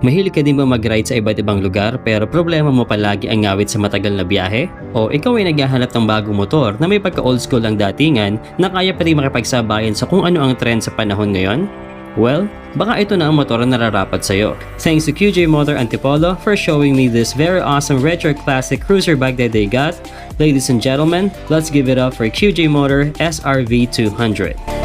Mahilig ka din ba mag-ride sa iba't ibang lugar pero problema mo palagi ang ngawit sa matagal na biyahe? O ikaw ay naghahanap ng bagong motor na may pagka-old school ang datingan na kaya pa rin makipagsabayan sa kung ano ang trend sa panahon ngayon? Well, baka ito na ang motor na nararapat sa'yo. Thanks to QJ Motor Antipolo for showing me this very awesome retro classic cruiser bike that they got. Ladies and gentlemen, let's give it up for QJ Motor SRV200.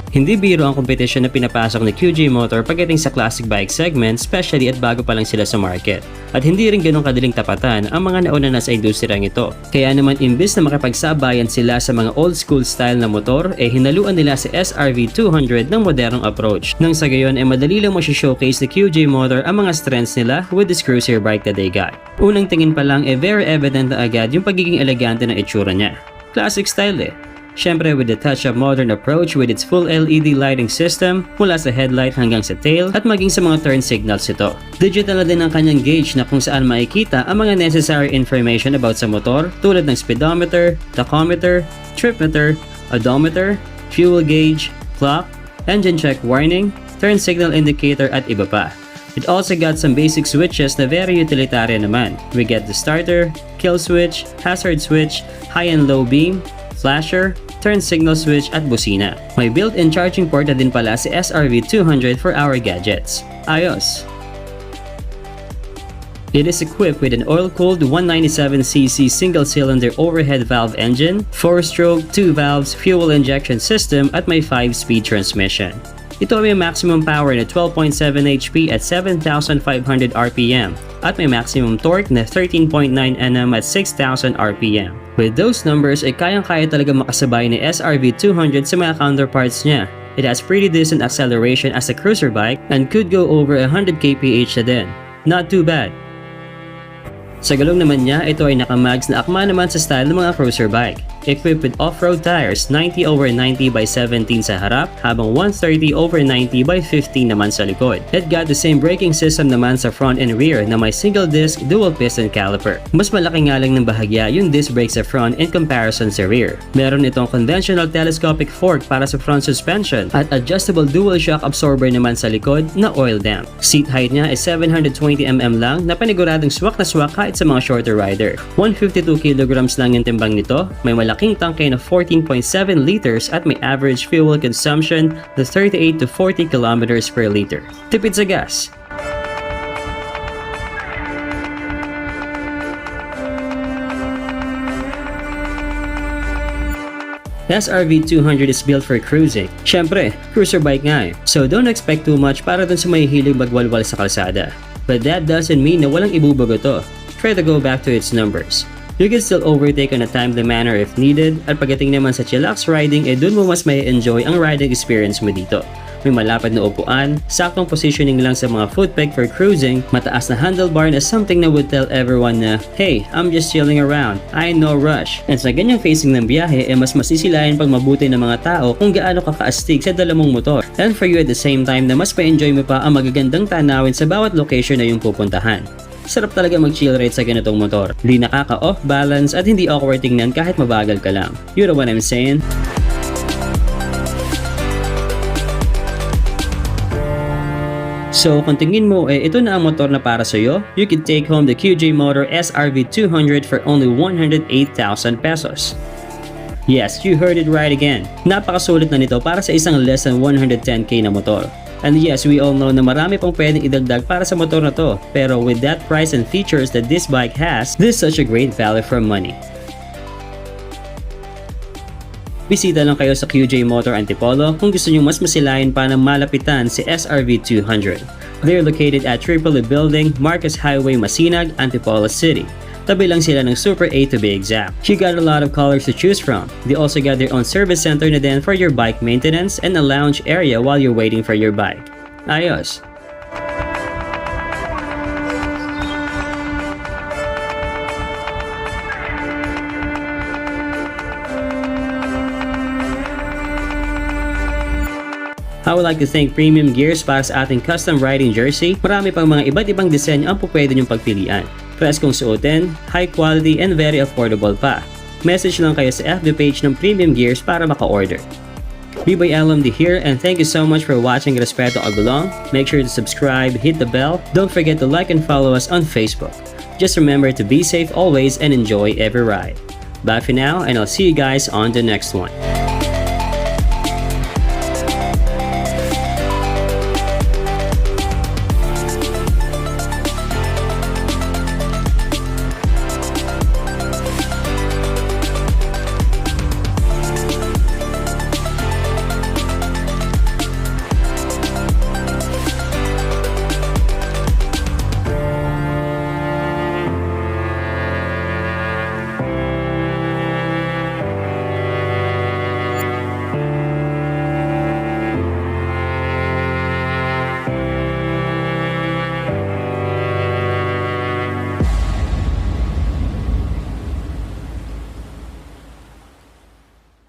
Hindi biro ang kompetisyon na pinapasok ni QJ Motor pagdating sa classic bike segment, especially at bago pa lang sila sa market. At hindi rin ganun kadaling tapatan ang mga nauna na sa industriyang ito. Kaya naman imbis na makipagsabayan sila sa mga old school style na motor, hinaluan nila si SRV200 ng modernong approach. Nang sa gayon madali lang mo showcase ni QJ Motor ang mga strengths nila with this cruiser bike that they got. Unang tingin pa lang very evident na agad yung pagiging elegante ng itsura niya. Classic style Siyempre with the touch of modern approach with its full LED lighting system mula sa headlight hanggang sa tail at maging sa mga turn signals ito. Digital na din ang kanyang gauge na kung saan makikita ang mga necessary information about sa motor tulad ng speedometer, tachometer, trip meter, odometer, fuel gauge, clock, engine check warning, turn signal indicator at iba pa. It also got some basic switches na very utilitarian naman. We get the starter, kill switch, hazard switch, high and low beam, flasher, turn signal switch at busina. May built-in charging port na din pala si SRV200 for our gadgets. Ayos! It is equipped with an oil-cooled 197cc single-cylinder overhead valve engine, 4-stroke, 2 valves fuel injection system at may 5-speed transmission. Ito may maximum power na 12.7 HP at 7,500 RPM at may maximum torque na 13.9 Nm at 6,000 RPM. With those numbers kayang-kaya talaga makasabay ni SRV200 sa mga counterparts niya. It has pretty decent acceleration as a cruiser bike and could go over 100 kph na din. Not too bad. Sa gulong naman niya, ito ay nakamags na akma naman sa style ng mga cruiser bike. Equipped with off-road tires 90/90 by 17 sa harap habang 130/90 by 15 naman sa likod. It got the same braking system naman sa front and rear na may single disc dual piston caliper. Mas malaki nga lang ng bahagya yung disc brake sa front in comparison sa rear. Meron itong conventional telescopic fork para sa front suspension at adjustable dual shock absorber naman sa likod na oil damp. Seat height niya ay 720mm lang na paniguradong swak na swak kahit sa mga shorter rider. 152 kilograms lang yung timbang nito, may malaking tangke na 14.7 liters at may average fuel consumption na 38 to 40 kilometers per liter. Tipid sa gas. SRV200 is built for cruising. Siyempre, cruiser bike nga So don't expect too much para dun sa mahihilig magwalwal sa kalsada. But that doesn't mean na walang ibubago to. Try to go back to its numbers. You can still overtake on a timely manner if needed at pagdating naman sa chillax riding dun mo mas may enjoy ang riding experience mo dito. May malapad na upuan, saktong positioning lang sa mga foot peg for cruising, mataas na handlebar na something na would tell everyone na, hey, I'm just chilling around, I no rush. At sa ganyang facing ng biyahe mas masisilayan pag mabuti ng mga tao kung gaano ka kaastig sa dala mong motor. And for you at the same time na mas pa-enjoy mo pa ang magagandang tanawin sa bawat location na yung pupuntahan. Sarap talaga mag-chill ride sa ganitong motor. Hindi nakaka-off balance at hindi awkward tingnan kahit mabagal ka lang. You know what I'm saying? So kung tingin mo ito na ang motor na para sa'yo, you can take home the QJ Motor SRV200 for only 108,000 pesos. Yes, you heard it right again. Napakasulit na nito para sa isang less than 110k na motor. And yes, we all know na marami pang pwedeng idagdag para sa motor na to. Pero with that price and features that this bike has, this is such a great value for money. Bisita lang kayo sa QJ Motor Antipolo kung gusto nyo mas masilayan pa ng malapitan si SRV200. They're located at Tripoli Building, Marcos Highway, Masinag, Antipolo City. Tabi lang sila ng Super 8 to be exact. You got a lot of colors to choose from. They also got their own service center na din for your bike maintenance and a lounge area while you're waiting for your bike. Ayos! I would like to thank Premium Gears para sa ating custom riding jersey. Marami pang mga iba't ibang disenyo ang pupwede niyong pagpilian. Preskong suotin, high quality and very affordable pa. message lang kayo sa FB page ng Premium Gears para maka-order. B-Boy LMD here, and thank you so much for watching Respeto Kagulong. Make sure to subscribe, hit the bell, don't forget to like and follow us on Facebook. Just remember to be safe always and enjoy every ride. Bye for now, and I'll see you guys on the next one.